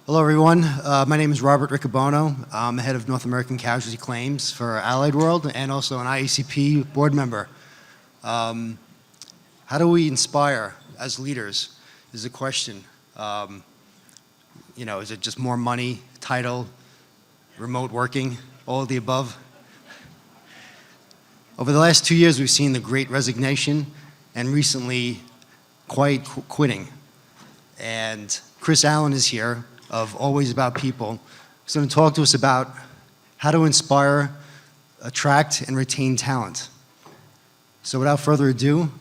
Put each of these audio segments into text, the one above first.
Hello, everyone. My name is Robert Riccobono. I'm the head of North American Casualty Claims for Allied World and also an IACP board member. How do we inspire as leaders is a question. Is it just more money, title, remote working, all of the above? Over the last 2 years, we've seen the Great Resignation and recently quiet quitting. And Chris Allen is here of Always About People. He's going to talk to us about how to inspire, attract, and retain talent. So without further ado,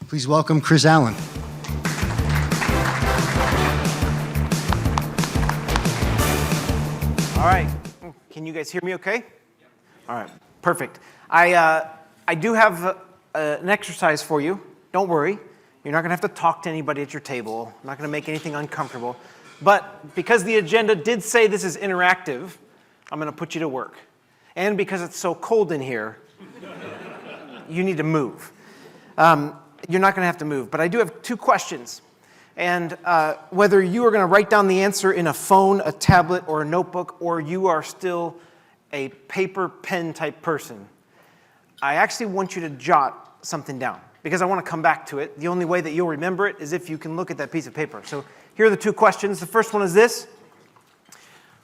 please welcome Chris Allen. All right. Can you guys hear me okay? All right. Perfect. I do have an exercise for you. Don't worry. You're not going to have to talk to anybody at your table. I'm not going to make anything uncomfortable. But because the agenda did say this is interactive, I'm going to put you to work. And because it's so cold in here, you need to move. You're not going to have to move. But I do have 2 questions. And whether you are going to write down the answer in a phone, a tablet, or a notebook, or you are still a paper pen type person, I actually want you to jot something down because I want to come back to it. The only way that you'll remember it is if you can look at that piece of paper. So here are the 2 questions. The first one is this.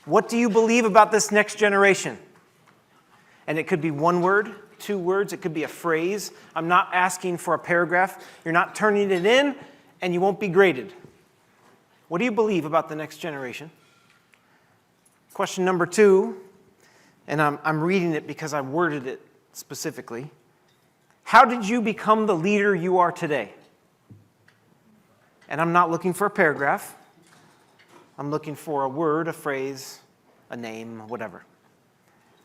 What do you believe about this next generation? And it could be 1 word, 2 words. It could be a phrase. I'm not asking for a paragraph. You're not turning it in, and you won't be graded. What do you believe about the next generation? Question number 2, and I'm reading it because I worded it specifically. How did you become the leader you are today? And I'm not looking for a paragraph. I'm looking for a word, a phrase, a name, whatever.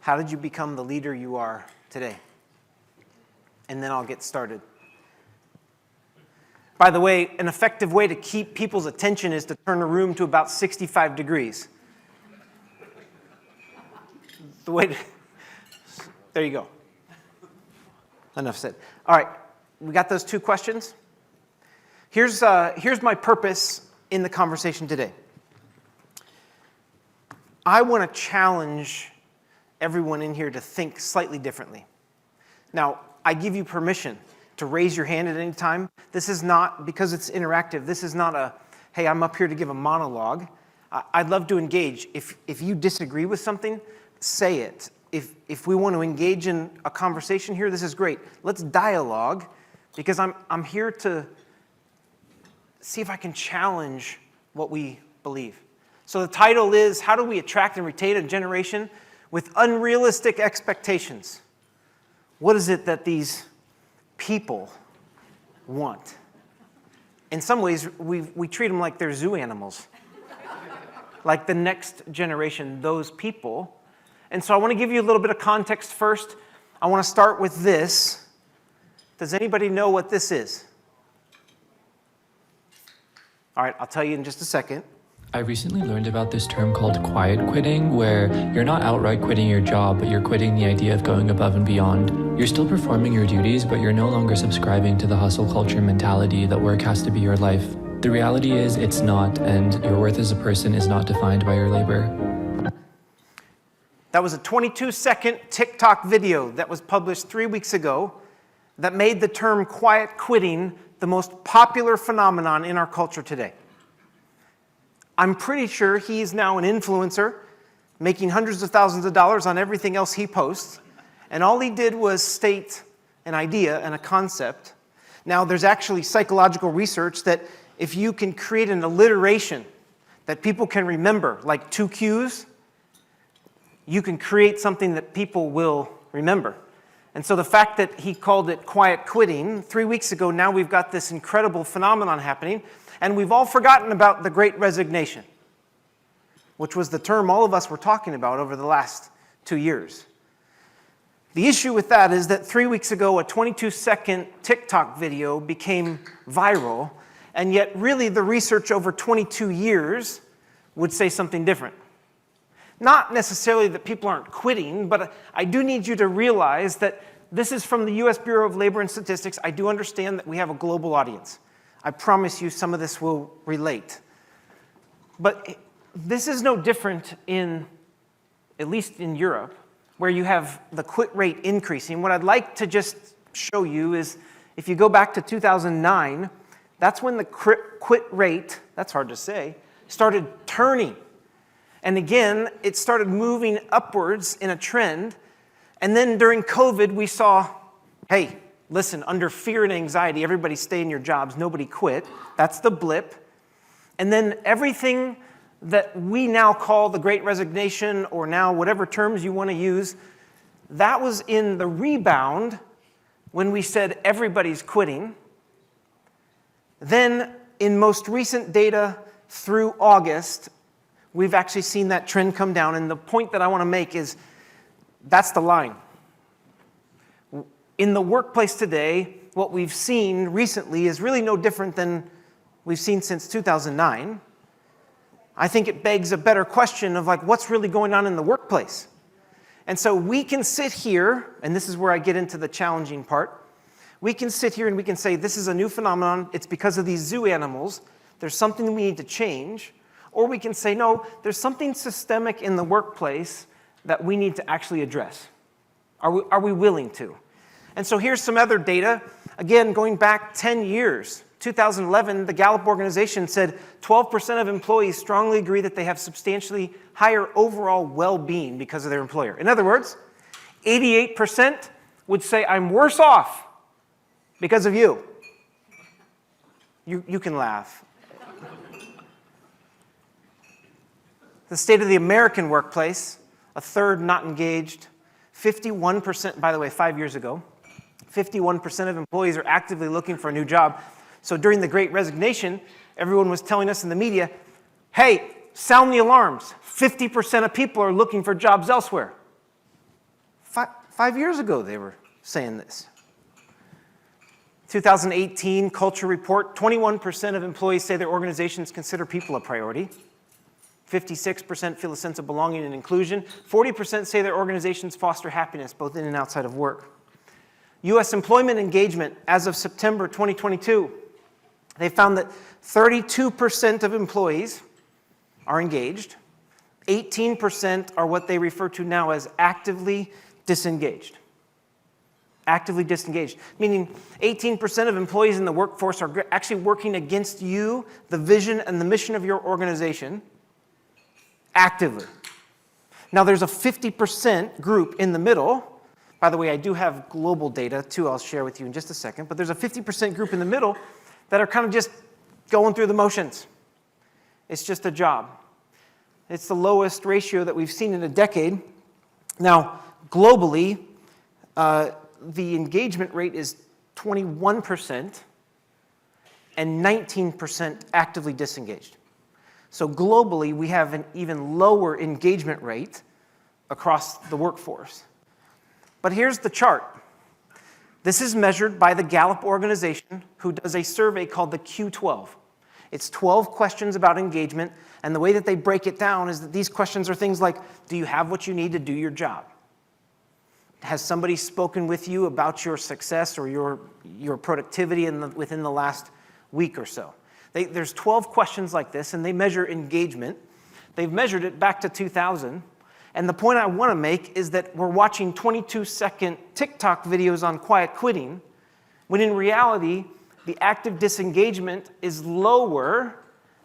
How did you become the leader you are today? And then I'll get started. By the way, an effective way to keep people's attention is to turn a room to about 65 degrees. There you go. Enough said. All right, we got those 2 questions? Here's my purpose in the conversation today. I want to challenge everyone in here to think slightly differently. Now, I give you permission to raise your hand at any time. This is not, because it's interactive, this is not a, hey, I'm up here to give a monologue. I'd love to engage. If you disagree with something, say it. If we want to engage in a conversation here, this is great. Let's dialogue, because I'm here to see if I can challenge what we believe. So the title is, How Do We Attract and Retain a Generation with Unrealistic Expectations? What is it that these people want? In some ways, we treat them like they're zoo animals. Like the next generation, those people. And so I want to give you a little bit of context first. I want to start with this. Does anybody know what this is? All right, I'll tell you in just a second. I recently learned about this term called quiet quitting, where you're not outright quitting your job, but you're quitting the idea of going above and beyond. You're still performing your duties, but you're no longer subscribing to the hustle culture mentality that work has to be your life. The reality is it's not, and your worth as a person is not defined by your labor. That was a 22-second TikTok video that was published 3 weeks ago that made the term quiet quitting the most popular phenomenon in our culture today. I'm pretty sure he's now an influencer, making hundreds of thousands of dollars on everything else he posts, and all he did was state an idea and a concept. Now, there's actually psychological research that if you can create an alliteration that people can remember, like 2 Qs, you can create something that people will remember. And so the fact that he called it quiet quitting 3 weeks ago, now we've got this incredible phenomenon happening, and we've all forgotten about the Great Resignation, which was the term all of us were talking about over the last 2 years. The issue with that is that 3 weeks ago, a 22-second TikTok video became viral, and yet really the research over 22 years would say something different. Not necessarily that people aren't quitting, but I do need you to realize that this is from the U.S. Bureau of Labor and Statistics. I do understand that we have a global audience. I promise you some of this will relate. But this is no different in, at least in Europe, where you have the quit rate increasing. What I'd like to just show you is, if you go back to 2009, that's when the quit rate, that's hard to say, started turning. And again, it started moving upwards in a trend. And then during COVID, we saw, hey, listen, under fear and anxiety, everybody stay in your jobs, nobody quit. That's the blip. And then everything that we now call the Great Resignation, or now whatever terms you want to use, that was in the rebound when we said everybody's quitting. Then in most recent data through August, we've actually seen that trend come down. And the point that I want to make is that's the line. In the workplace today, what we've seen recently is really no different than we've seen since 2009. I think it begs a better question of, like, what's really going on in the workplace? And so we can sit here, and this is where I get into the challenging part. We can sit here and we can say, this is a new phenomenon. It's because of these zoo animals. There's something we need to change. Or we can say, no, there's something systemic in the workplace that we need to actually address. Are we willing to? And so here's some other data. Again, going back 10 years, 2011, the Gallup organization said 12% of employees strongly agree that they have substantially higher overall well-being because of their employer. In other words, 88% would say, I'm worse off because of you. You can laugh. The state of the American workplace, a third not engaged, 51%, by the way, 5 years ago, 51% of employees are actively looking for a new job. So during the Great Resignation, everyone was telling us in the media, hey, sound the alarms. 50% of people are looking for jobs elsewhere. 5 years ago, they were saying this. 2018 Culture Report, 21% of employees say their organizations consider people a priority. 56% feel a sense of belonging and inclusion. 40% say their organizations foster happiness, both in and outside of work. U.S. employment engagement as of September 2022, they found that 32% of employees are engaged. 18% are what they refer to now as actively disengaged. Actively disengaged, meaning 18% of employees in the workforce are actually working against you, the vision and the mission of your organization, actively. Now there's a 50% group in the middle. By the way, I do have global data too, I'll share with you in just a second, but there's a 50% group in the middle that are kind of just going through the motions. It's just a job. It's the lowest ratio that we've seen in a decade. Now, globally, the engagement rate is 21% and 19% actively disengaged. So globally, we have an even lower engagement rate across the workforce. But here's the chart. This is measured by the Gallup organization, who does a survey called the Q12. It's 12 questions about engagement, and the way that they break it down is that these questions are things like, do you have what you need to do your job? Has somebody spoken with you about your success or your productivity within the last week or so? There's 12 questions like this, and they measure engagement. They've measured it back to 2000. And the point I want to make is that we're watching 22-second TikTok videos on quiet quitting, when in reality, the active disengagement is lower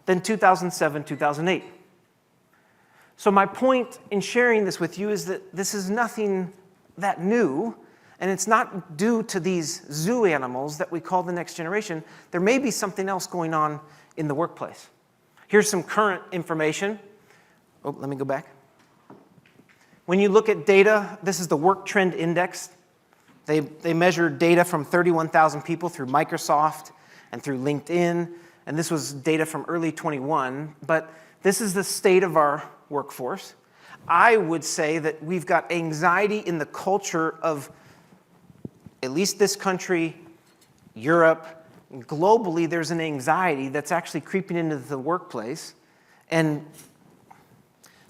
than 2007, 2008. So my point in sharing this with you is that this is nothing that new, and it's not due to these zoo animals that we call the next generation. There may be something else going on in the workplace. Here's some current information. Oh, let me go back. When you look at data, this is the Work Trend Index. They measure data from 31,000 people through Microsoft and through LinkedIn, and this was data from early 21, but this is the state of our workforce. I would say that we've got anxiety in the culture of at least this country, Europe, globally there's an anxiety that's actually creeping into the workplace, and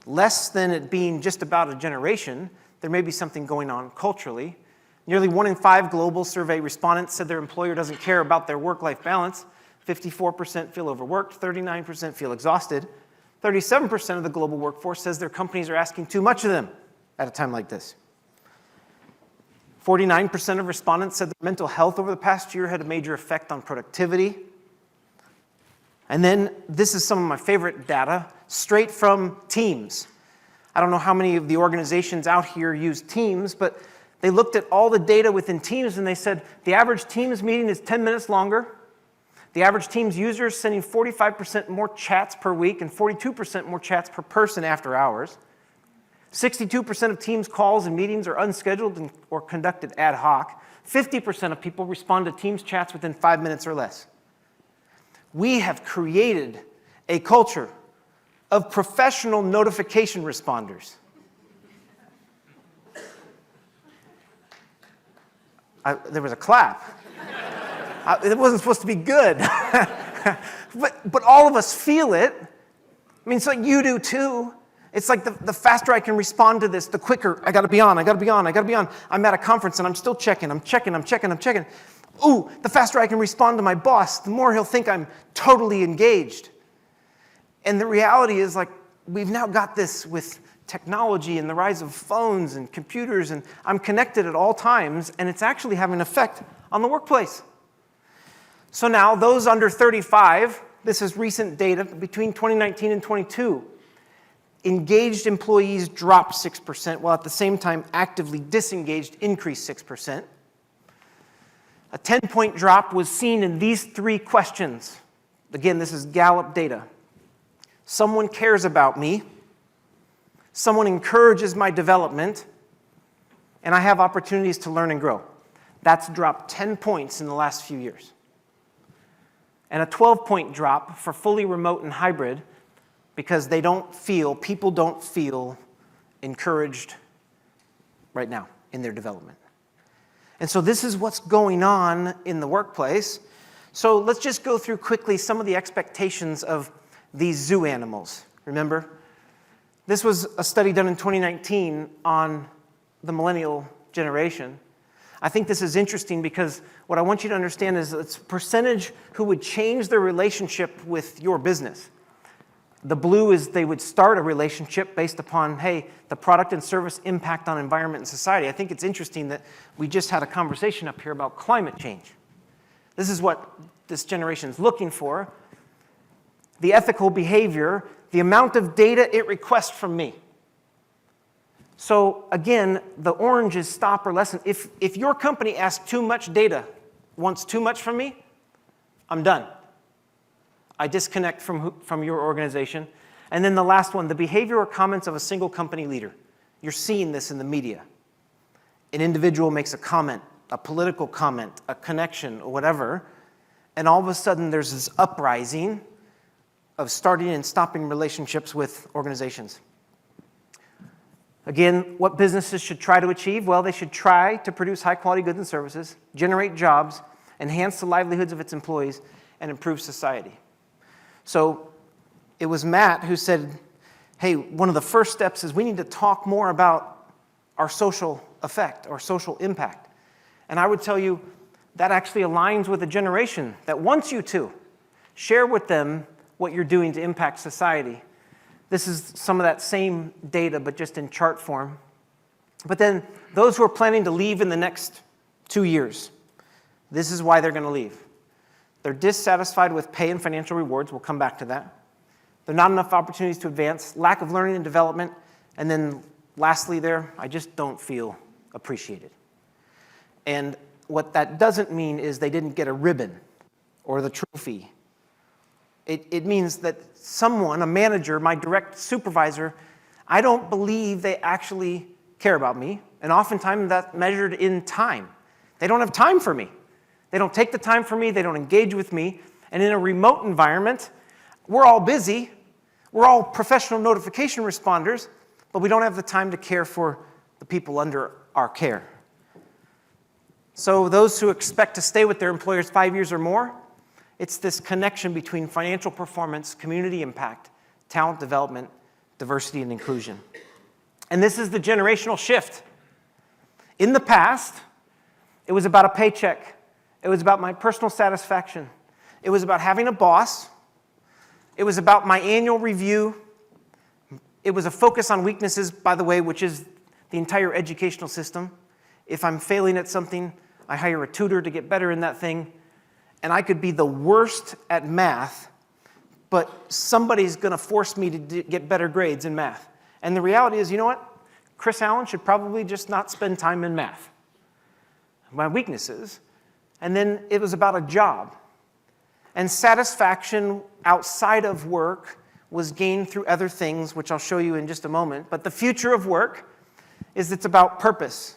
less than it being just about a generation, there may be something going on culturally. Nearly 1 in 5 global survey respondents said their employer doesn't care about their work-life balance. 54% feel overworked, 39% feel exhausted. 37% of the global workforce says their companies are asking too much of them at a time like this. 49% of respondents said that mental health over the past year had a major effect on productivity. And then this is some of my favorite data, straight from Teams. I don't know how many of the organizations out here use Teams, but they looked at all the data within Teams and they said the average Teams meeting is 10 minutes longer. The average Teams user is sending 45% more chats per week and 42% more chats per person after hours. 62% of Teams calls and meetings are unscheduled or conducted ad hoc. 50% of people respond to Teams chats within 5 minutes or less. We have created a culture of professional notification responders. There was a clap. It wasn't supposed to be good. but all of us feel it. I mean, it's like you do too. It's like the faster I can respond to this, the quicker I gotta be on. I'm at a conference and I'm still checking. I'm checking. Ooh, the faster I can respond to my boss, the more he'll think I'm totally engaged. And the reality is, like, we've now got this with technology and the rise of phones and computers, and I'm connected at all times, and it's actually having an effect on the workplace. So now, those under 35, this is recent data between 2019 and 22, engaged employees dropped 6%, while at the same time actively disengaged increased 6%. A 10-point drop was seen in these 3 questions. Again, this is Gallup data. Someone cares about me, someone encourages my development, and I have opportunities to learn and grow. That's dropped 10 points in the last few years. And a 12-point drop for fully remote and hybrid because people don't feel encouraged right now in their development. And so this is what's going on in the workplace. So let's just go through quickly some of the expectations of these zoo animals. Remember? This was a study done in 2019 on the millennial generation. I think this is interesting because what I want you to understand is it's percentage who would change their relationship with your business. The blue is they would start a relationship based upon, hey, the product and service impact on environment and society. I think it's interesting that we just had a conversation up here about climate change. This is what this generation is looking for. The ethical behavior, the amount of data it requests from me. So again, the orange is stop or listen. If your company asks too much data, wants too much from me, I'm done. I disconnect from your organization. And then the last one, the behavior or comments of a single company leader. You're seeing this in the media. An individual makes a comment, a political comment, a connection, or whatever, and all of a sudden there's this uprising of starting and stopping relationships with organizations. Again, what businesses should try to achieve? Well, they should try to produce high-quality goods and services, generate jobs, enhance the livelihoods of its employees, and improve society. So it was Matt who said, hey, one of the first steps is we need to talk more about our social effect, our social impact. And I would tell you that actually aligns with a generation that wants you to share with them what you're doing to impact society. This is some of that same data, but just in chart form. But then those who are planning to leave in the next 2 years, this is why they're going to leave. They're dissatisfied with pay and financial rewards. We'll come back to that. There are not enough opportunities to advance, lack of learning and development, and then lastly I just don't feel appreciated. And what that doesn't mean is they didn't get a ribbon or the trophy. It means that someone, a manager, my direct supervisor, I don't believe they actually care about me, and oftentimes that's measured in time. They don't have time for me. They don't take the time for me, they don't engage with me, and in a remote environment, we're all busy, we're all professional notification responders, but we don't have the time to care for the people under our care. So those who expect to stay with their employers 5 years or more, it's this connection between financial performance, community impact, talent development, diversity, and inclusion. And this is the generational shift. In the past, it was about a paycheck. It was about my personal satisfaction. It was about having a boss. It was about my annual review It was a focus on weaknesses, by the way, which is the entire educational system. If I'm failing at something, I hire a tutor to get better in that thing. And I could be the worst at math, but somebody's going to force me to get better grades in math. And the reality is, you know what? Chris Allen should probably just not spend time in math. My weaknesses. And then it was about a job. And satisfaction outside of work was gained through other things, which I'll show you in just a moment. But the future of work is it's about purpose.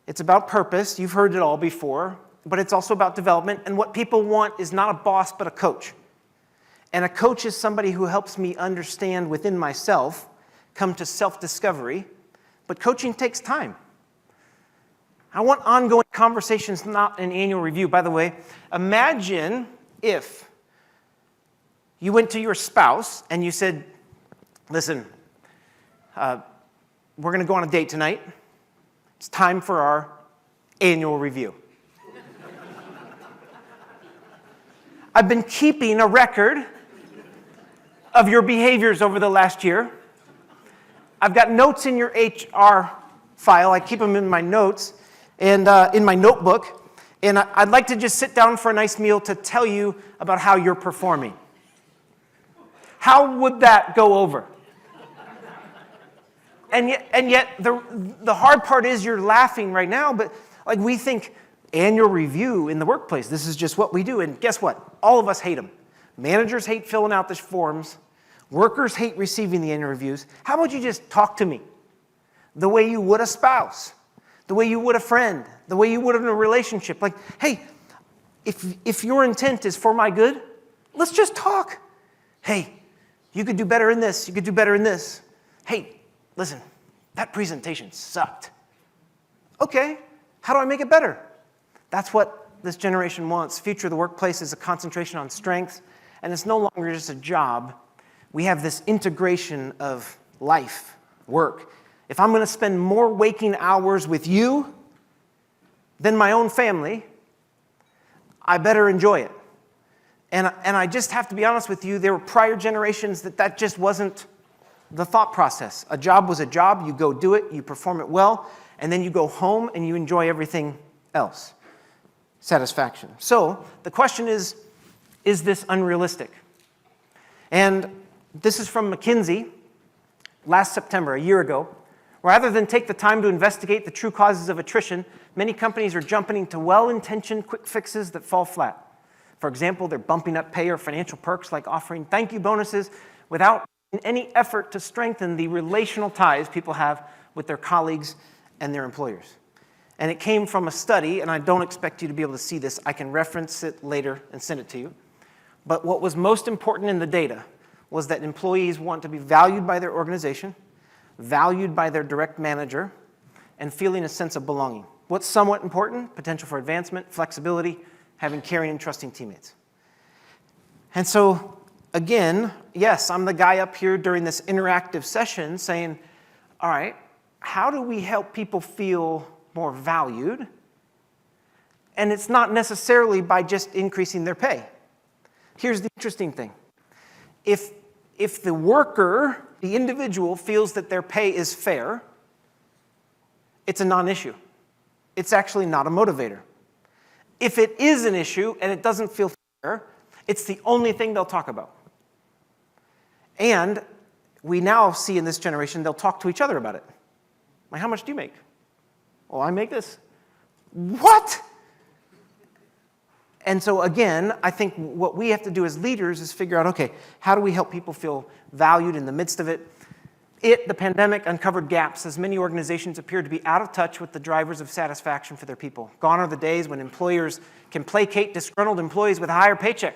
It's about purpose. You've heard it all before. But it's also about development. And what people want is not a boss, but a coach. And a coach is somebody who helps me understand within myself, come to self-discovery. But coaching takes time. I want ongoing conversations, not an annual review. By the way, imagine if you went to your spouse and you said, listen, we're going to go on a date tonight. It's time for our annual review. I've been keeping a record of your behaviors over the last year. I've got notes in your HR file. I keep them in my notes and in my notebook. And I'd like to just sit down for a nice meal to tell you about how you're performing. How would that go over? And yet the hard part is you're laughing right now, but like we think annual review in the workplace, this is just what we do. And guess what? All of us hate them. Managers hate filling out the forms. Workers hate receiving the annual reviews. How about you just talk to me the way you would a spouse, the way you would a friend, the way you would in a relationship? Like, hey, if your intent is for my good, let's just talk. Hey, you could do better in this. You could do better in this. Hey, listen, that presentation sucked. Okay, how do I make it better? That's what this generation wants. Future of the workplace is a concentration on strengths, and it's no longer just a job. We have this integration of life, work. If I'm going to spend more waking hours with you than my own family, I better enjoy it. And I just have to be honest with you, there were prior generations that just wasn't the thought process. A job was a job, you go do it, you perform it well, and then you go home and you enjoy everything else. Satisfaction. So the question is this unrealistic? And this is from McKinsey last September, a year ago. Rather than take the time to investigate the true causes of attrition, many companies are jumping into well-intentioned quick fixes that fall flat. For example, they're bumping up pay or financial perks like offering thank you bonuses without any effort to strengthen the relational ties people have with their colleagues and their employers. And it came from a study, and I don't expect you to be able to see this. I can reference it later and send it to you. But what was most important in the data was that employees want to be valued by their organization, valued by their direct manager, and feeling a sense of belonging. What's somewhat important? Potential for advancement, flexibility, having caring and trusting teammates. And so, again, yes, I'm the guy up here during this interactive session saying, all right, how do we help people feel more valued? And it's not necessarily by just increasing their pay. Here's the interesting thing. If the worker, the individual, feels that their pay is fair, it's a non-issue. It's actually not a motivator. If it is an issue and it doesn't feel fair, it's the only thing they'll talk about. And we now see in this generation, they'll talk to each other about it. Like, how much do you make? Oh, I make this. What? And so again, I think what we have to do as leaders is figure out, okay, how do we help people feel valued in the midst of it? The pandemic, uncovered gaps as many organizations appear to be out of touch with the drivers of satisfaction for their people. Gone are the days when employers can placate disgruntled employees with a higher paycheck.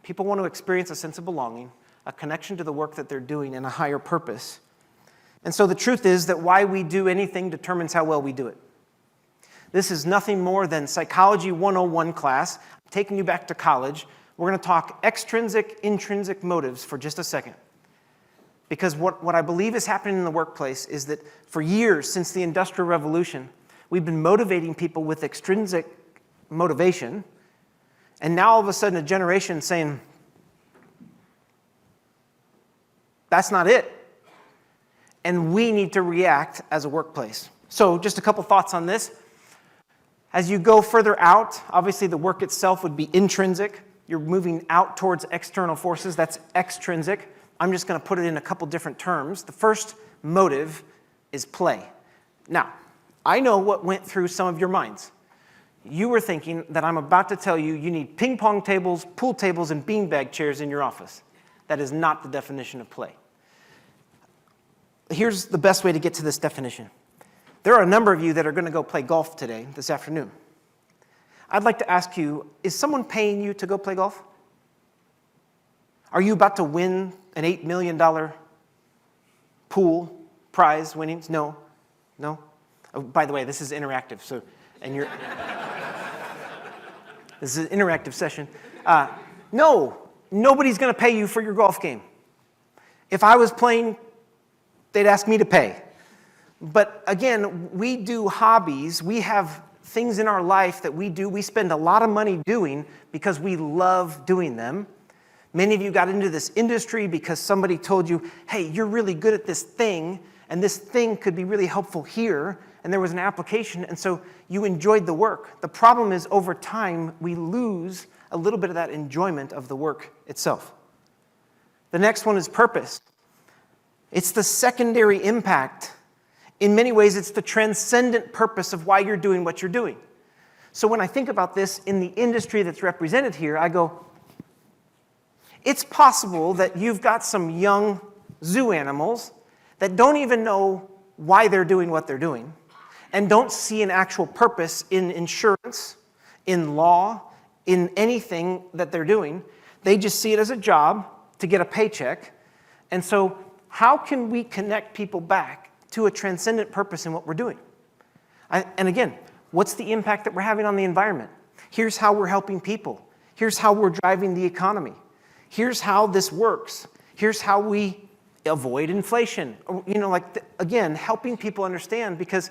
People want to experience a sense of belonging, a connection to the work that they're doing, and a higher purpose. And so the truth is that why we do anything determines how well we do it. This is nothing more than Psychology 101 class. I'm taking you back to college. We're going to talk extrinsic, intrinsic motives for just a second. Because what I believe is happening in the workplace is that for years since the Industrial Revolution, we've been motivating people with extrinsic motivation, and now all of a sudden a generation saying, that's not it. and we need to react as a workplace. So just a couple thoughts on this. As you go further out, obviously the work itself would be intrinsic. You're moving out towards external forces. That's extrinsic. I'm just going to put it in a couple different terms. The first motive is play. Now, I know what went through some of your minds. You were thinking that I'm about to tell you need ping pong tables, pool tables, and beanbag chairs in your office. That is not the definition of play. Here's the best way to get to this definition. There are a number of you that are going to go play golf today, this afternoon. I'd like to ask you, is someone paying you to go play golf? Are you about to win an $8 million pool prize winnings? No. No? Oh, by the way, this is interactive, so, and you're, this is an interactive session. No, nobody's going to pay you for your golf game. If I was playing, they'd ask me to pay. But again, we do hobbies. We have things in our life that we do. We spend a lot of money doing because we love doing them. Many of you got into this industry because somebody told you, hey, you're really good at this thing, and this thing could be really helpful here, and there was an application, and so you enjoyed the work. The problem is, over time, we lose a little bit of that enjoyment of the work itself. The next one is purpose. It's the secondary impact. In many ways, it's the transcendent purpose of why you're doing what you're doing. So when I think about this in the industry that's represented here, I go, it's possible that you've got some young zoo animals that don't even know why they're doing what they're doing and don't see an actual purpose in insurance, in law, in anything that they're doing. They just see it as a job to get a paycheck. And so how can we connect people back to a transcendent purpose in what we're doing? And again, what's the impact that we're having on the environment? Here's how we're helping people. Here's how we're driving the economy. Here's how this works. Here's how we avoid inflation. Again, helping people understand, because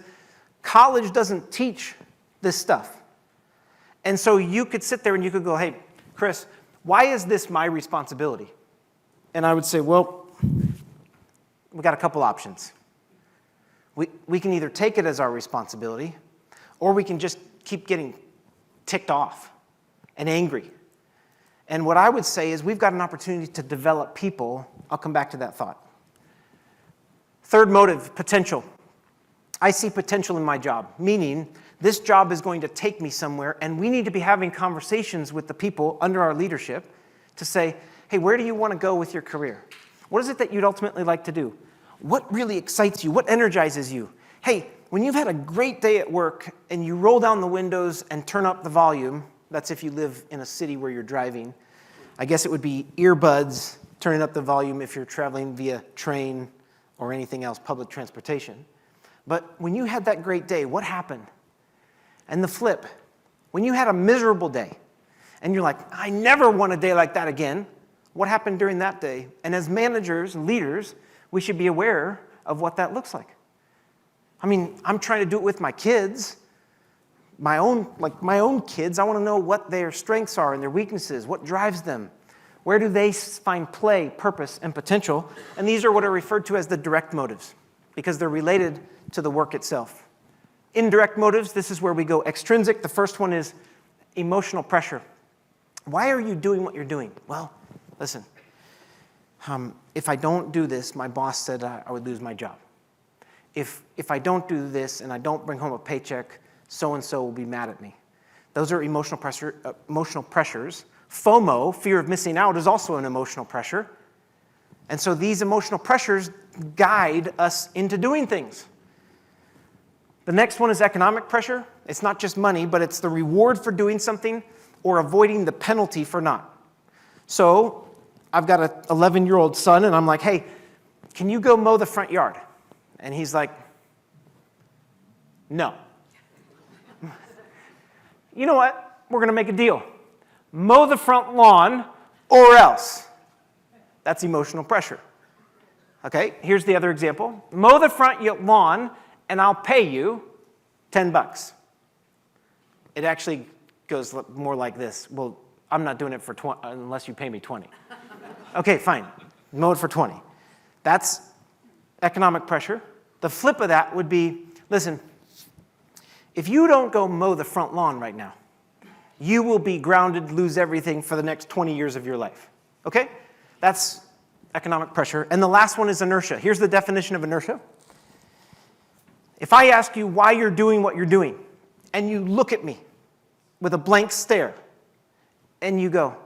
college doesn't teach this stuff. And so you could sit there and you could go, hey, Chris, why is this my responsibility? And I would say, well, we got a couple options. We can either take it as our responsibility, or we can just keep getting ticked off and angry. And what I would say is we've got an opportunity to develop people. I'll come back to that thought. Third motive, potential. I see potential in my job, meaning this job is going to take me somewhere, and we need to be having conversations with the people under our leadership to say, hey, where do you want to go with your career? What is it that you'd ultimately like to do? What really excites you? What energizes you? Hey, when you've had a great day at work and you roll down the windows and turn up the volume, that's if you live in a city where you're driving. I guess it would be earbuds, turning up the volume if you're traveling via train or anything else, public transportation. But when you had that great day, what happened? And the flip, when you had a miserable day and you're like, I never want a day like that again, what happened during that day? And as managers and leaders, we should be aware of what that looks like. I mean, I'm trying to do it with my kids, my own kids. I want to know what their strengths are and their weaknesses, what drives them, where do they find play, purpose, and potential. And these are what are referred to as the direct motives, because they're related to the work itself. Indirect motives, this is where we go extrinsic. The first one is emotional pressure. Why are you doing what you're doing? Well, listen, if I don't do this, my boss said I would lose my job. If I don't do this and I don't bring home a paycheck, so-and-so will be mad at me. Those are emotional pressures. FOMO, fear of missing out, is also an emotional pressure. And so these emotional pressures guide us into doing things. The next one is economic pressure. It's not just money, but it's the reward for doing something or avoiding the penalty for not. So I've got an 11-year-old son, and I'm like, hey, can you go mow the front yard? And he's like, no. You know what? We're going to make a deal. Mow the front lawn or else. That's emotional pressure. Okay, here's the other example. Mow the front lawn and I'll pay you $10. It actually goes more like this. Well, I'm not doing it for 20 unless you pay me 20. Okay, fine. Mow it for 20. That's economic pressure. The flip of that would be, listen, if you don't go mow the front lawn right now, you will be grounded, lose everything for the next 20 years of your life. Okay? That's economic pressure. And the last one is inertia. Here's the definition of inertia. If I ask you why you're doing what you're doing, and you look at me with a blank stare, and you go,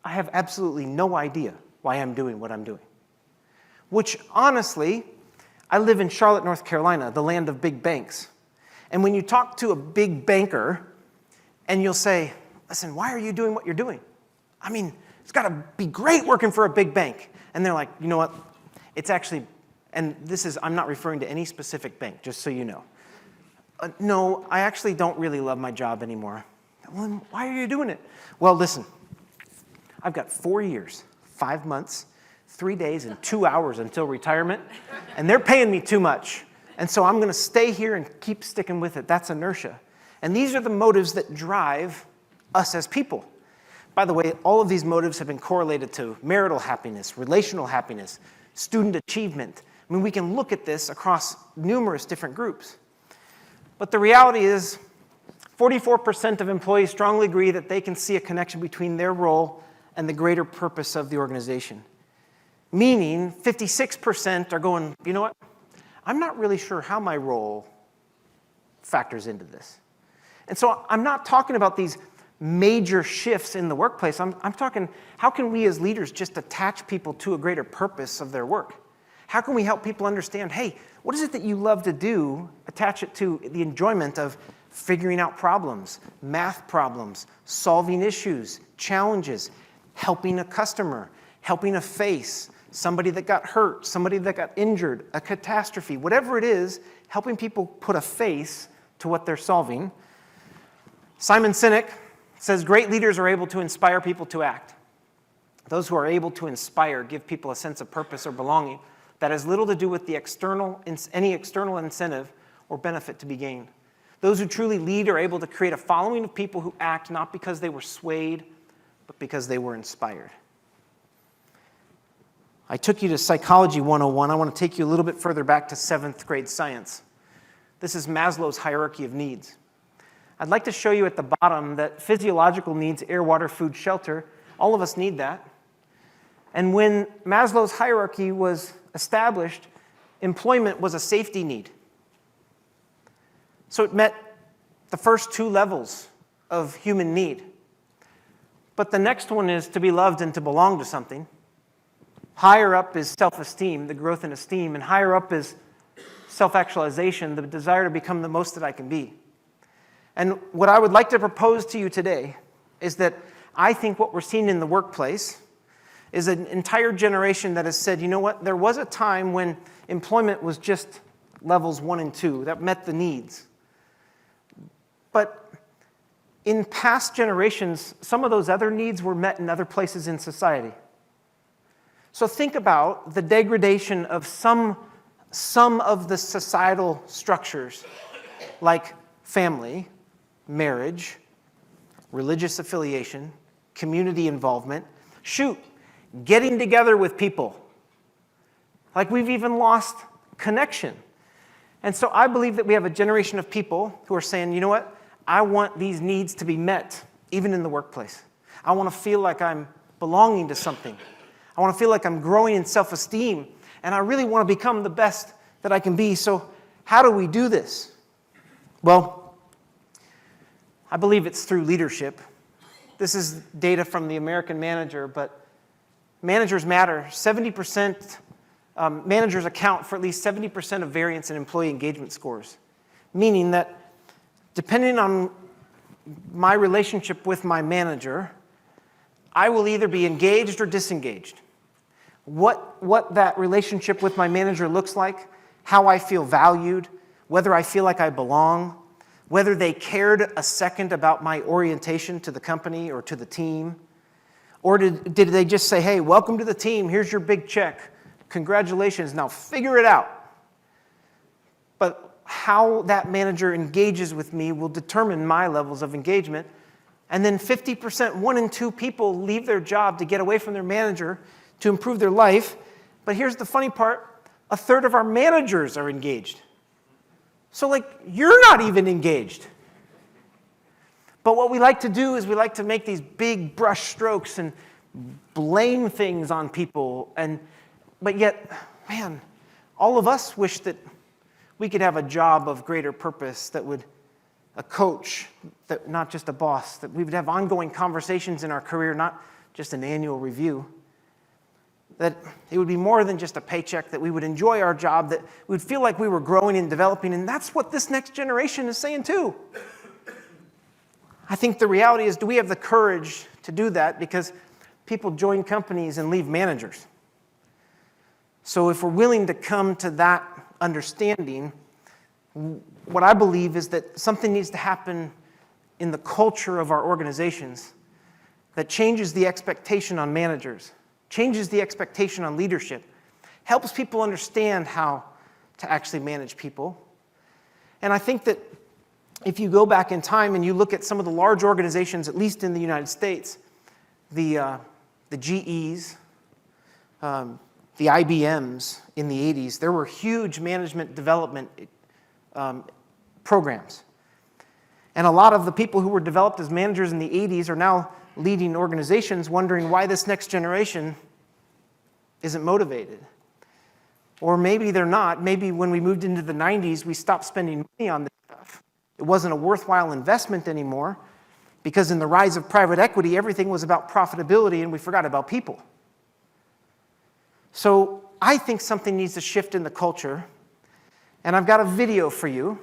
I have absolutely no idea why I'm doing what I'm doing. Which, honestly, I live in Charlotte, North Carolina, the land of big banks. And when you talk to a big banker, and you'll say, listen, why are you doing what you're doing? I mean, it's got to be great working for a big bank. And they're like, you know what? It's actually, and this is, I'm not referring to any specific bank, just so you know. No, I actually don't really love my job anymore. Well, then why are you doing it? Well, listen, I've got 4 years, 5 months, 3 days, and 2 hours until retirement, and they're paying me too much. And so I'm going to stay here and keep sticking with it. That's inertia. And these are the motives that drive us as people. By the way, all of these motives have been correlated to marital happiness, relational happiness, student achievement. I mean, we can look at this across numerous different groups. But the reality is, 44% of employees strongly agree that they can see a connection between their role and the greater purpose of the organization. Meaning, 56% are going, you know what? I'm not really sure how my role factors into this. And so I'm not talking about these major shifts in the workplace. I'm talking, how can we as leaders just attach people to a greater purpose of their work? How can we help people understand, hey, what is it that you love to do? Attach it to the enjoyment of figuring out problems, math problems, solving issues, challenges, helping a customer, helping a face, somebody that got hurt, somebody that got injured, a catastrophe, whatever it is, helping people put a face to what they're solving. Simon Sinek says, great leaders are able to inspire people to act. Those who are able to inspire give people a sense of purpose or belonging that has little to do with any external incentive or benefit to be gained. Those who truly lead are able to create a following of people who act not because they were swayed, but because they were inspired. I took you to Psychology 101. I want to take you a little bit further back to 7th grade science. This is Maslow's hierarchy of needs. I'd like to show you at the bottom that physiological needs, air, water, food, shelter, all of us need that. And when Maslow's hierarchy was established, employment was a safety need. So it met the first 2 levels of human need. But the next one is to be loved and to belong to something. Higher up is self-esteem, the growth in esteem, and higher up is self-actualization, the desire to become the most that I can be. And what I would like to propose to you today is that I think what we're seeing in the workplace is an entire generation that has said, you know what, there was a time when employment was just levels 1 and 2 that met the needs. But in past generations, some of those other needs were met in other places in society. So think about the degradation of some of the societal structures, like family, marriage, religious affiliation, community involvement, getting together with people. Like we've even lost connection. And so I believe that we have a generation of people who are saying, you know what? I want these needs to be met, even in the workplace. I want to feel like I'm belonging to something. I want to feel like I'm growing in self-esteem, and I really want to become the best that I can be. So how do we do this? Well, I believe it's through leadership. This is data from the American Manager, but managers matter. 70%, managers account for at least 70% of variance in employee engagement scores, meaning that depending on my relationship with my manager, I will either be engaged or disengaged. What that relationship with my manager looks like, how I feel valued, whether I feel like I belong, whether they cared a second about my orientation to the company or to the team, or did they just say, hey, welcome to the team, here's your big check, congratulations, now figure it out. But how that manager engages with me will determine my levels of engagement. And then 50%, 1 in 2 people leave their job to get away from their manager to improve their life. But here's the funny part, a third of our managers are engaged. So you're not even engaged. But what we like to do is we like to make these big brush strokes and blame things on people. But yet, man, all of us wish that we could have a job of greater purpose, a coach, that not just a boss, that we would have ongoing conversations in our career, not just an annual review. That it would be more than just a paycheck, that we would enjoy our job, that we would feel like we were growing and developing, and that's what this next generation is saying too. I think the reality is, do we have the courage to do that? Because people join companies and leave managers. So if we're willing to come to that understanding, what I believe is that something needs to happen in the culture of our organizations that changes the expectation on managers, changes the expectation on leadership, helps people understand how to actually manage people. And I think that if you go back in time and you look at some of the large organizations, at least in the United States, the GEs, the IBMs in the 80s, there were huge management development programs. And a lot of the people who were developed as managers in the 80s are now leading organizations wondering why this next generation isn't motivated. Or maybe they're not. Maybe when we moved into the 90s, we stopped spending money on this stuff. It wasn't a worthwhile investment anymore because in the rise of private equity, everything was about profitability and we forgot about people. So I think something needs to shift in the culture. And I've got a video for you,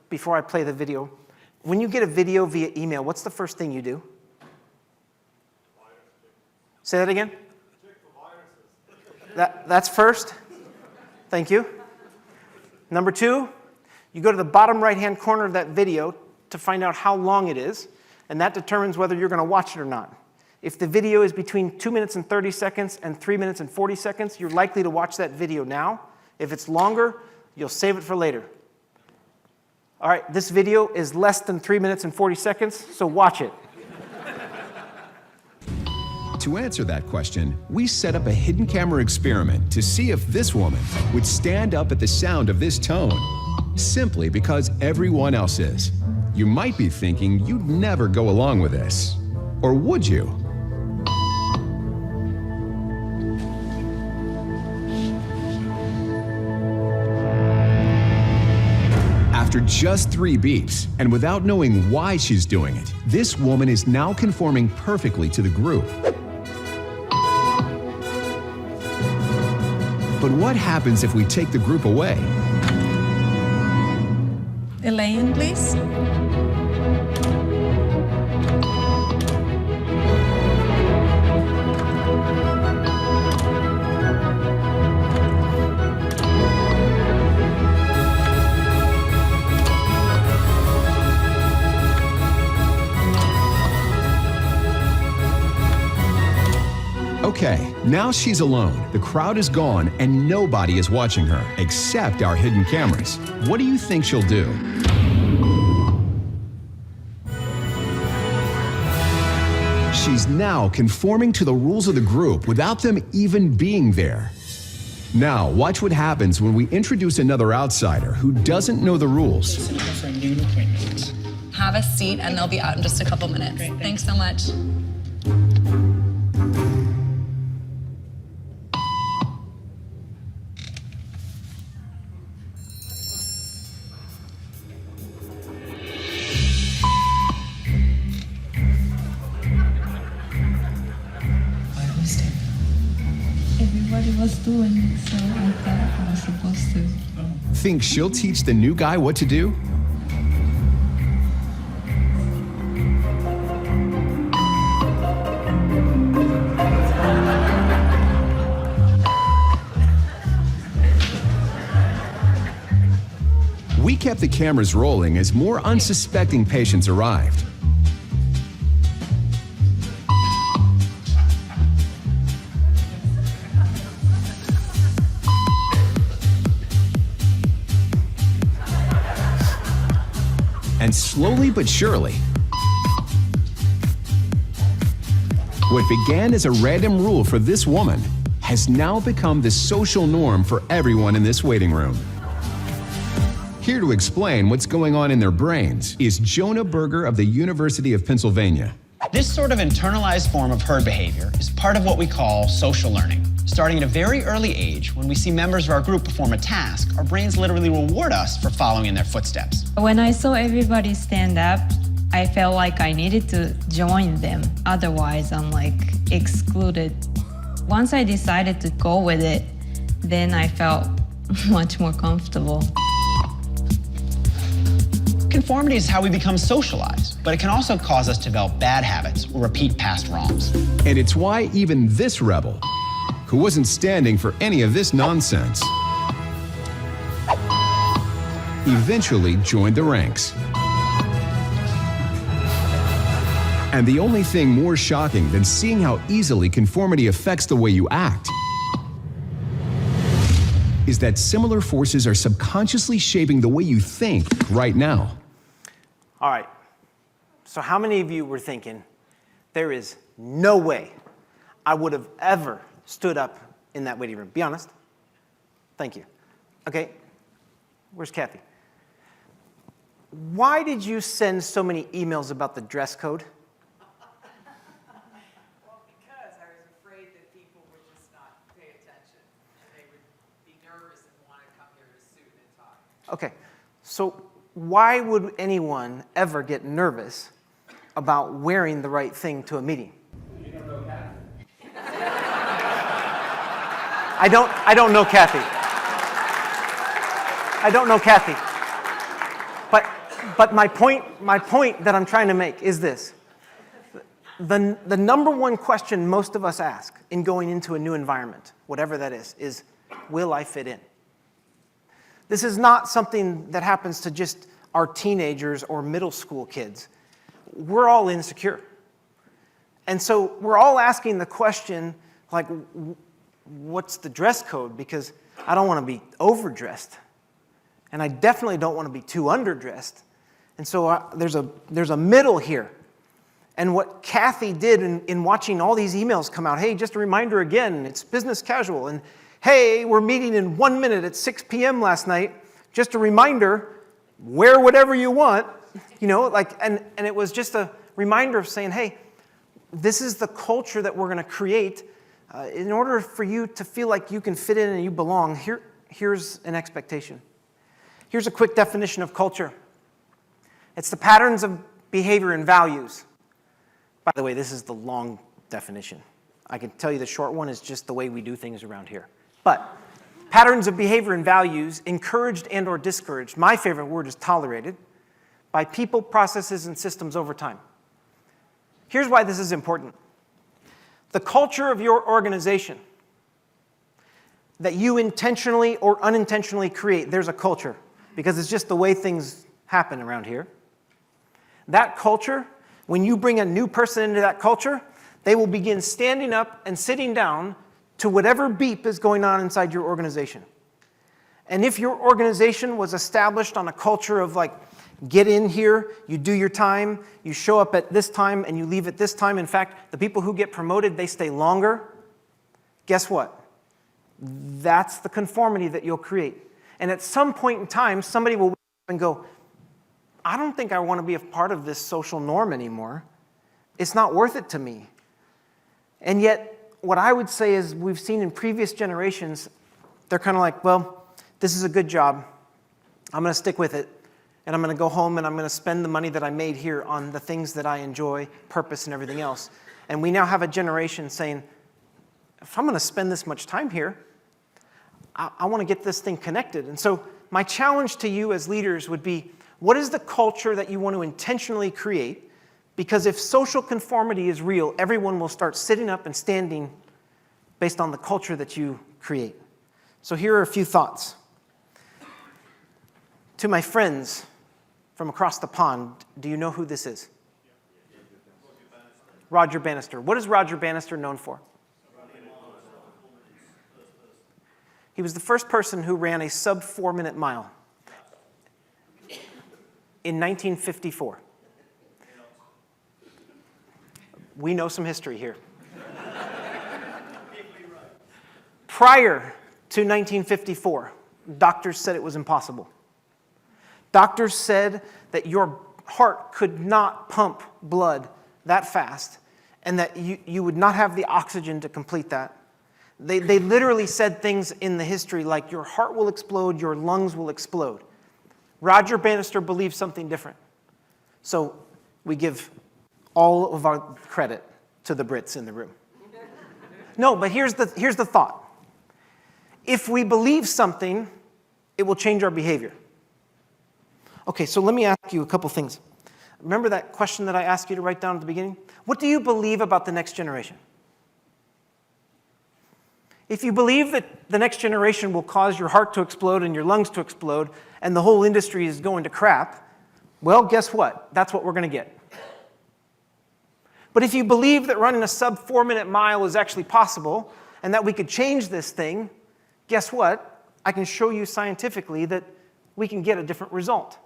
before I play the video. When you get a video via email, what's the first thing you do? Say that again? That's first. Thank you. Number 2, you go to the bottom right-hand corner of that video to find out how long it is, and that determines whether you're going to watch it or not. If the video is between 2 minutes and 30 seconds and 3 minutes and 40 seconds, you're likely to watch that video now. If it's longer, you'll save it for later. All right, this video is less than 3 minutes and 40 seconds, so watch it. To answer that question, we set up a hidden camera experiment to see if this woman would stand up at the sound of this tone, simply because everyone else is. You might be thinking you'd never go along with this. Or would you? After just 3 beeps, and without knowing why she's doing it, this woman is now conforming perfectly to the group. But what happens if we take the group away? Elaine, please. Okay, now she's alone. The crowd is gone and nobody is watching her except our hidden cameras. What do you think she'll do? She's now conforming to the rules of the group without them even being there. Now, watch what happens when we introduce another outsider who doesn't know the rules. For a noon appointment. Have a seat and they'll be out in just a couple minutes. Great, thanks so much. Everybody was doing it, so I thought I was supposed to. Think she'll teach the new guy what to do? We kept the cameras rolling as more unsuspecting patients arrived. And slowly but surely, what began as a random rule for this woman has now become the social norm for everyone in this waiting room. Here to explain what's going on in their brains is Jonah Berger of the University of Pennsylvania. This sort of internalized form of herd behavior is part of what we call social learning. Starting at a very early age, when we see members of our group perform a task, our brains literally reward us for following in their footsteps. When I saw everybody stand up, I felt like I needed to join them. Otherwise, I'm like excluded. Once I decided to go with it, then I felt much more comfortable. Conformity is how we become socialized, but it can also cause us to develop bad habits or repeat past wrongs. And it's why even this rebel, who wasn't standing for any of this nonsense, eventually joined the ranks. And the only thing more shocking than seeing how easily conformity affects the way you act is that similar forces are subconsciously shaping the way you think right now. All right. So how many of you were thinking, there is no way I would have ever stood up in that waiting room? Be honest. Thank you. Okay. Where's Kathy? Why did you send so many emails about the dress code? Well, because I was afraid that people would just not pay attention. And they would be nervous and want to come here to suit and tie. Okay. So why would anyone ever get nervous about wearing the right thing to a meeting? You don't know that. I don't know Kathy. I don't know Kathy. But my point that I'm trying to make is this. The number one question most of us ask in going into a new environment, whatever that is will I fit in? This is not something that happens to just our teenagers or middle school kids. We're all insecure. And so we're all asking the question, like, what's the dress code? Because I don't want to be overdressed. And I definitely don't want to be too underdressed. And so there's a middle here. And what Kathy did in watching all these emails come out, hey, just a reminder again, it's business casual. And hey, we're meeting in 1 minute at 6 p.m. last night. Just a reminder, wear whatever you want. You know, like, and it was just a reminder of saying, hey, this is the culture that we're going to create. In order for you to feel like you can fit in and you belong, here's an expectation. Here's a quick definition of culture. It's the patterns of behavior and values. By the way, this is the long definition. I can tell you the short one is just the way we do things around here. But patterns of behavior and values encouraged and or discouraged, my favorite word is tolerated, by people, processes, and systems over time. Here's why this is important. The culture of your organization that you intentionally or unintentionally create, there's a culture, because it's just the way things happen around here. That culture, when you bring a new person into that culture, they will begin standing up and sitting down to whatever beep is going on inside your organization. And if your organization was established on a culture of like, get in here, you do your time, you show up at this time, and you leave at this time. In fact, the people who get promoted, they stay longer. Guess what? That's the conformity that you'll create. And at some point in time, somebody will wake up and go, I don't think I want to be a part of this social norm anymore. It's not worth it to me. And yet, what I would say is we've seen in previous generations, they're kind of like, well, this is a good job. I'm going to stick with it. And I'm going to go home and I'm going to spend the money that I made here on the things that I enjoy, purpose and everything else. And we now have a generation saying, if I'm going to spend this much time here, I want to get this thing connected. And so my challenge to you as leaders would be, what is the culture that you want to intentionally create? Because if social conformity is real, everyone will start sitting up and standing based on the culture that you create. So here are a few thoughts. To my friends from across the pond, do you know who this is? Roger Bannister. What is Roger Bannister known for? He was the first person who ran a sub 4-minute mile in 1954. We know some history here. Prior to 1954, doctors said it was impossible. Doctors said that your heart could not pump blood that fast and that you would not have the oxygen to complete that. They literally said things in the history like your heart will explode, your lungs will explode. Roger Bannister believed something different. So we give all of our credit to the Brits in the room. No, but here's the thought. If we believe something, it will change our behavior. Okay, so let me ask you a couple things. Remember that question that I asked you to write down at the beginning? What do you believe about the next generation? If you believe that the next generation will cause your heart to explode and your lungs to explode and the whole industry is going to crap, well, guess what? That's what we're going to get. But if you believe that running a sub 4-minute mile is actually possible and that we could change this thing, guess what? I can show you scientifically that we can get a different result.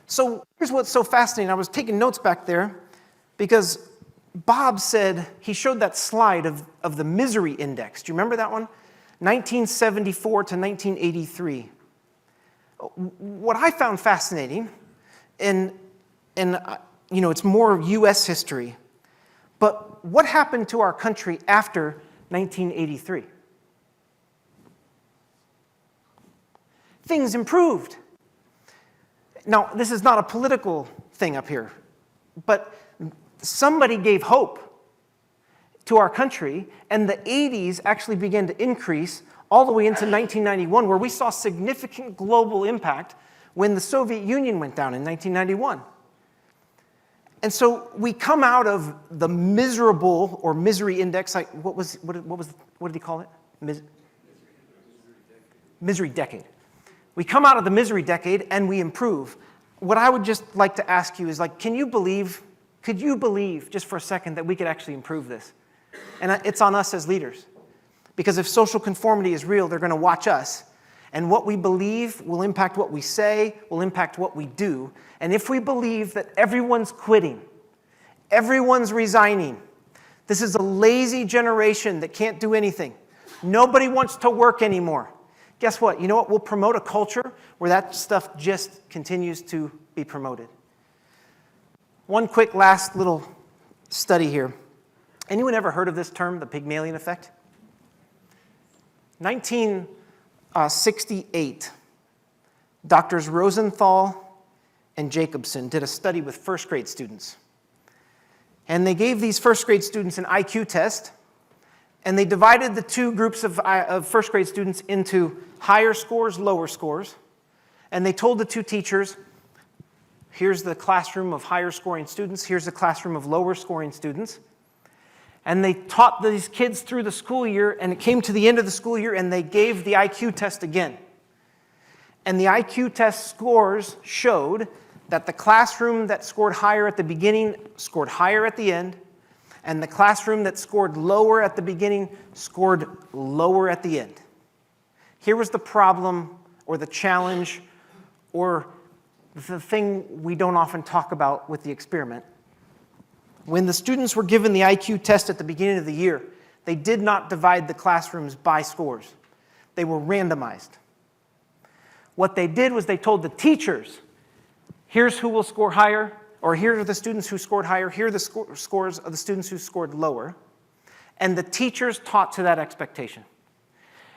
So here's what's so fascinating. I was taking notes back there because Bob said, he showed that slide of the misery index. Do you remember that one? 1974 to 1983. What I found fascinating, and it's more U.S. history, but what happened to our country after 1983? Things improved. Now, this is not a political thing up here, but somebody gave hope to our country, and the 80s actually began to increase all the way into 1991, where we saw significant global impact when the Soviet Union went down in 1991. And so we come out of the miserable or misery index, like what did he call it? Misery decade. We come out of the misery decade and we improve. What I would just like to ask you is, like, could you believe just for a second that we could actually improve this? And it's on us as leaders. Because if social conformity is real, they're going to watch us. And what we believe will impact what we say, will impact what we do. And if we believe that everyone's quitting, everyone's resigning, this is a lazy generation that can't do anything. Nobody wants to work anymore. Guess what? You know what? We'll promote a culture where that stuff just continues to be promoted. One quick last little study here. Anyone ever heard of this term, the Pygmalion effect? 1968, Doctors Rosenthal and Jacobson did a study with first grade students. And they gave these first grade students an IQ test, and they divided the two groups of first grade students into higher scores, lower scores. And they told the two teachers, here's the classroom of higher scoring students, here's the classroom of lower scoring students. And they taught these kids through the school year, and it came to the end of the school year, and they gave the IQ test again. And the IQ test scores showed that the classroom that scored higher at the beginning scored higher at the end, and the classroom that scored lower at the beginning scored lower at the end. Here was the problem, or the challenge, or the thing we don't often talk about with the experiment. When the students were given the IQ test at the beginning of the year, they did not divide the classrooms by scores. They were randomized. What they did was they told the teachers, here's who will score higher, or here are the students who scored higher, here are the scores of the students who scored lower. And the teachers taught to that expectation.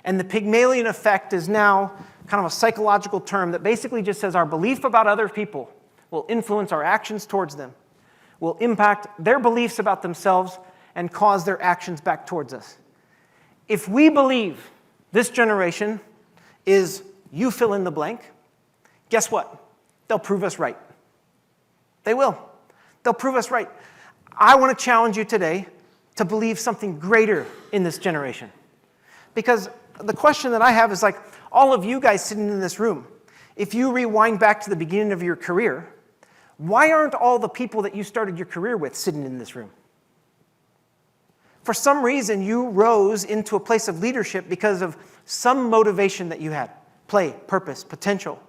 And the Pygmalion effect is now kind of a psychological term that basically just says our belief about other people will influence our actions towards them, will impact their beliefs about themselves, and cause their actions back towards us. If we believe this generation is you fill in the blank, guess what? They'll prove us right. They will. They'll prove us right. I want to challenge you today to believe something greater in this generation. Because the question that I have is, like, all of you guys sitting in this room, if you rewind back to the beginning of your career, why aren't all the people that you started your career with sitting in this room? For some reason, you rose into a place of leadership because of some motivation that you had. Play, purpose, potential.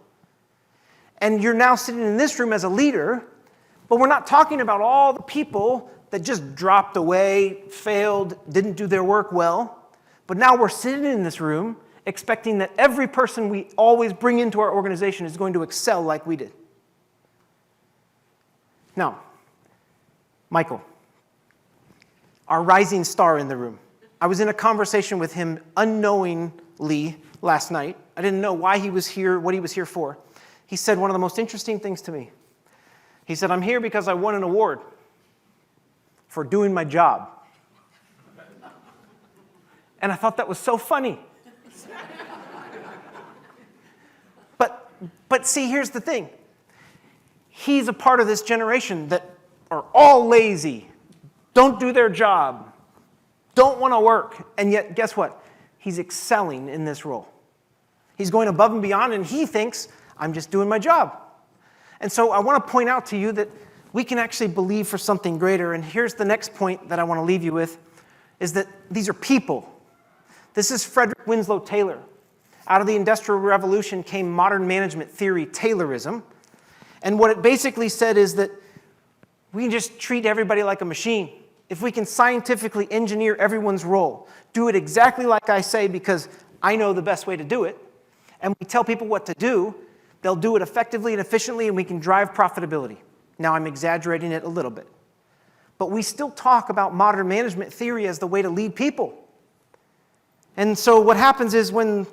And you're now sitting in this room as a leader, but we're not talking about all the people that just dropped away, failed, didn't do their work well. But But now we're sitting in this room expecting that every person we always bring into our organization is going to excel like we did. Now, Michael, our rising star in the room. I was in a conversation with him unknowingly last night. I didn't know why he was here, what he was here for. He said one of the most interesting things to me. He said, I'm here because I won an award for doing my job. And I thought that was so funny. But see, here's the thing. He's a part of this generation that are all lazy, don't do their job, don't want to work, and yet, guess what? He's excelling in this role. He's going above and beyond, and he thinks, I'm just doing my job. And so I want to point out to you that we can actually believe for something greater, and here's the next point that I want to leave you with, is that these are people. This is Frederick Winslow Taylor. Out of the Industrial Revolution came modern management theory, Taylorism, and what it basically said is that we can just treat everybody like a machine. If we can scientifically engineer everyone's role, do it exactly like I say because I know the best way to do it, and we tell people what to do, they'll do it effectively and efficiently, and we can drive profitability. Now, I'm exaggerating it a little bit. But we still talk about modern management theory as the way to lead people. And so what happens is when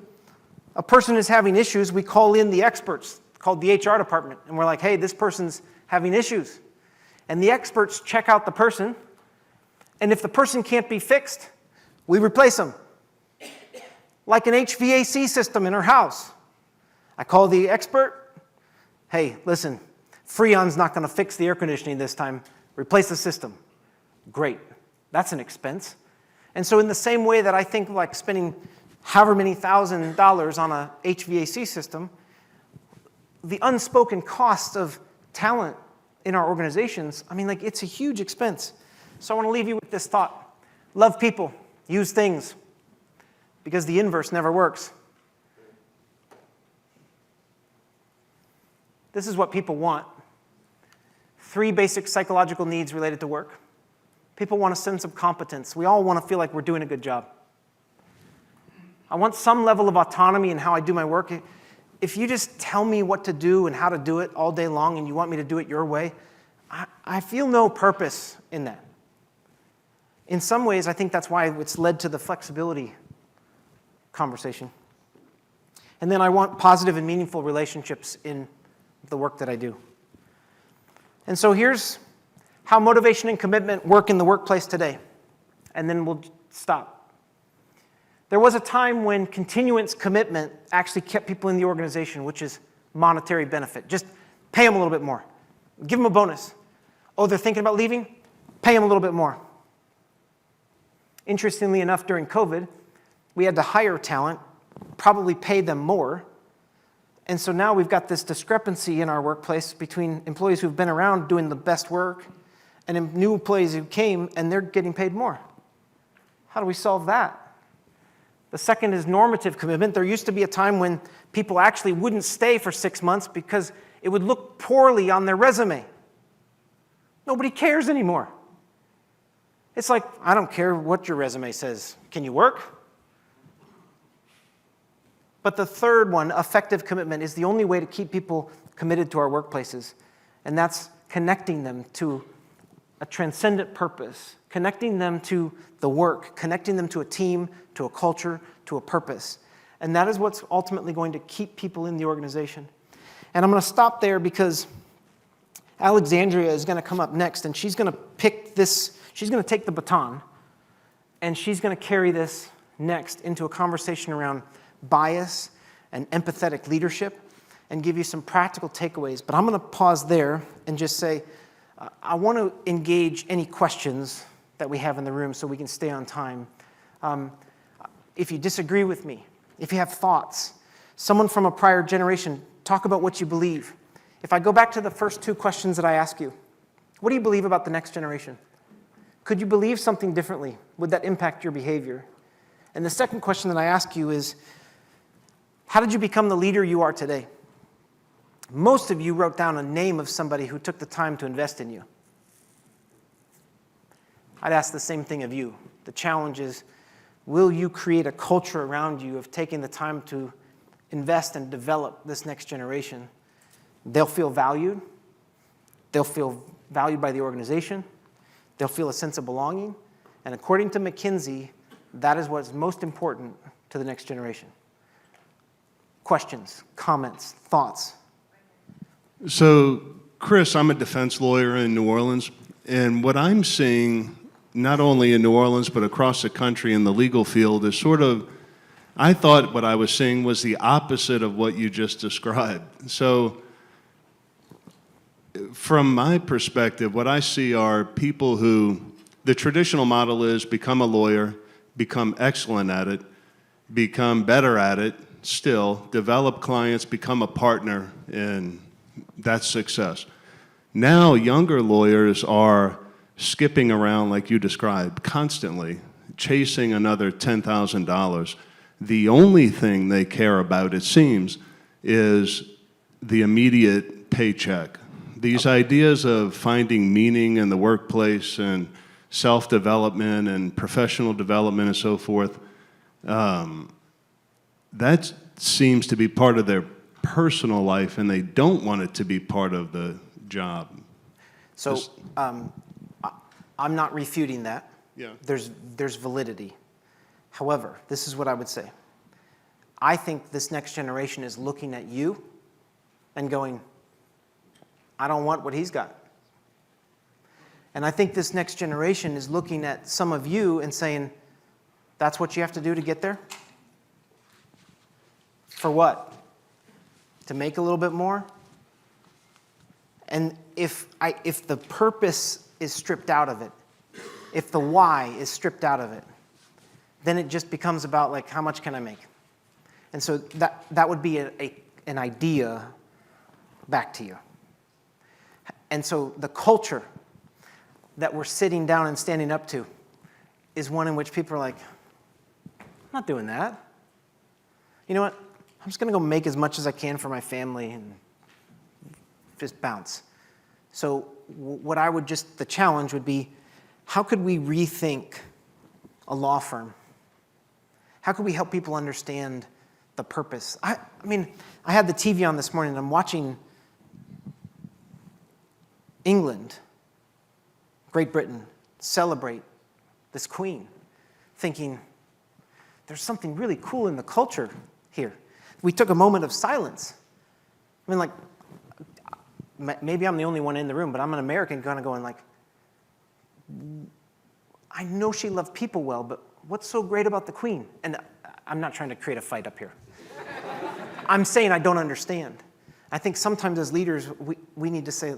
a person is having issues, we call in the experts, called the HR department, and we're like, hey, this person's having issues. And the experts check out the person, and if the person can't be fixed, we replace them. Like an HVAC system in our house. I call the expert, hey, listen, Freon's not going to fix the air conditioning this time. Replace the system. Great. That's an expense. And so in the same way that I think like spending however many $1,000s on a HVAC system, the unspoken cost of talent in our organizations, I mean, like, it's a huge expense. So I want to leave you with this thought. Love people. Use things. Because the inverse never works. This is what people want. 3 basic psychological needs related to work. People want a sense of competence. We all want to feel like we're doing a good job. I want some level of autonomy in how I do my work. If you just tell me what to do and how to do it all day long and you want me to do it your way, I feel no purpose in that. In some ways, I think that's why it's led to the flexibility conversation. And then I want positive and meaningful relationships in the work that I do. And so here's how motivation and commitment work in the workplace today. And then we'll stop. There was a time when continuance commitment actually kept people in the organization, which is monetary benefit. Just pay them a little bit more. Give them a bonus. Oh, they're thinking about leaving? Pay them a little bit more. Interestingly enough, during COVID, we had to hire talent, probably pay them more. And so now we've got this discrepancy in our workplace between employees who've been around doing the best work and new employees who came and they're getting paid more. How do we solve that? The second is normative commitment. There used to be a time when people actually wouldn't stay for 6 months because it would look poorly on their resume. Nobody cares anymore. It's like, I don't care what your resume says. Can you work? But the third one, effective commitment, is the only way to keep people committed to our workplaces. And that's connecting them to a transcendent purpose, connecting them to the work, connecting them to a team, to a culture, to a purpose. And that is what's ultimately going to keep people in the organization. And I'm going to stop there because Alexandria is going to come up next, and she's going to pick this, she's going to take the baton, and she's going to carry this next into a conversation around bias and empathetic leadership and give you some practical takeaways. But I'm going to pause there and just say, I want to engage any questions that we have in the room so we can stay on time. If you disagree with me, if you have thoughts, someone from a prior generation, talk about what you believe. If I go back to the first 2 questions that I ask you, what do you believe about the next generation? Could you believe something differently? Would that impact your behavior? And the second question that I ask you is, how did you become the leader you are today? Most of you wrote down a name of somebody who took the time to invest in you. I'd ask the same thing of you. The challenge is, will you create a culture around you of taking the time to invest and develop this next generation? They'll feel valued. They'll feel valued by the organization. They'll feel a sense of belonging. And according to McKinsey, that is what's most important to the next generation. Questions, comments, thoughts? So, Chris, I'm a defense lawyer in New Orleans, and what I'm seeing, not only in New Orleans, but across the country in the legal field, is sort of, I thought what I was seeing was the opposite of what you just described. So, from my perspective, what I see are people who, the traditional model is become a lawyer, become excellent at it, become better at it, still, develop clients, become a partner, and that's success. Now, younger lawyers are skipping around like you described, constantly, chasing another $10,000. The only thing they care about, it seems, is the immediate paycheck. These ideas of finding meaning in the workplace and self-development and professional development and so forth, that seems to be part of their personal life, and they don't want it to be part of the job. So I'm not refuting that. Yeah. There's validity. However, this is what I would say. I think this next generation is looking at you and going, I don't want what he's got. And I think this next generation is looking at some of you and saying, that's what you have to do to get there? For what? To make a little bit more? And if the purpose is stripped out of it, if the why is stripped out of it, then it just becomes about like, how much can I make? And so that would be an idea back to you. And so the culture that we're sitting down and standing up to is one in which people are like, I'm not doing that. You know what? I'm just going to go make as much as I can for my family and just bounce. So what I would the challenge would be, how could we rethink a law firm? How could we help people understand the purpose? I mean, I had the TV on this morning and I'm watching England, Great Britain, celebrate this queen, thinking there's something really cool in the culture here. We took a moment of silence. I mean, like, maybe I'm the only one in the room, but I'm an American kind of going like, I know she loved people well, but what's so great about the queen? And I'm not trying to create a fight up here. I'm saying I don't understand. I think sometimes as leaders, we need to say,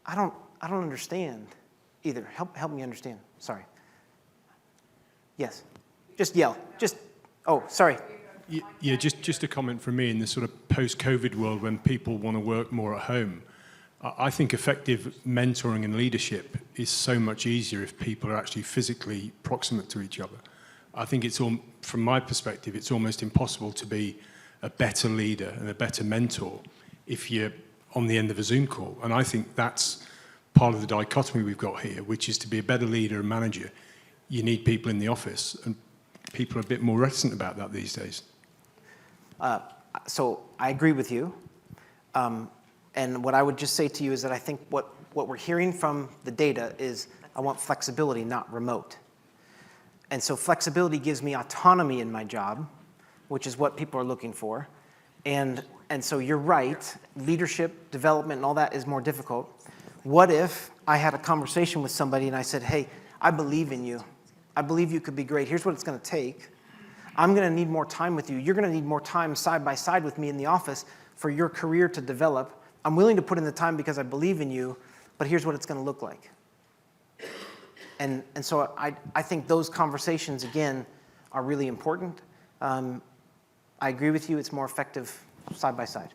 I don't understand either. Help me understand. Sorry. Yes. Just yell. Oh, sorry. Yeah, just a comment from me in this sort of post-COVID world when people want to work more at home. I think effective mentoring and leadership is so much easier if people are actually physically proximate to each other. I think from my perspective, it's almost impossible to be a better leader and a better mentor if you're on the end of a Zoom call. And I think that's part of the dichotomy we've got here, which is to be a better leader and manager, you need people in the office, and people are a bit more reticent about that these days. So I agree with you. And what I would just say to you is that I think what we're hearing from the data is I want flexibility, not remote. And so flexibility gives me autonomy in my job, which is what people are looking for. And so you're right, leadership, development, and all that is more difficult. What if I had a conversation with somebody and I said, hey, I believe in you. I believe you could be great. Here's what it's going to take. I'm going to need more time with you. You're going to need more time side by side with me in the office for your career to develop. I'm willing to put in the time because I believe in you, but here's what it's going to look like. And so I think those conversations, again, are really important. I agree with you. It's more effective side by side.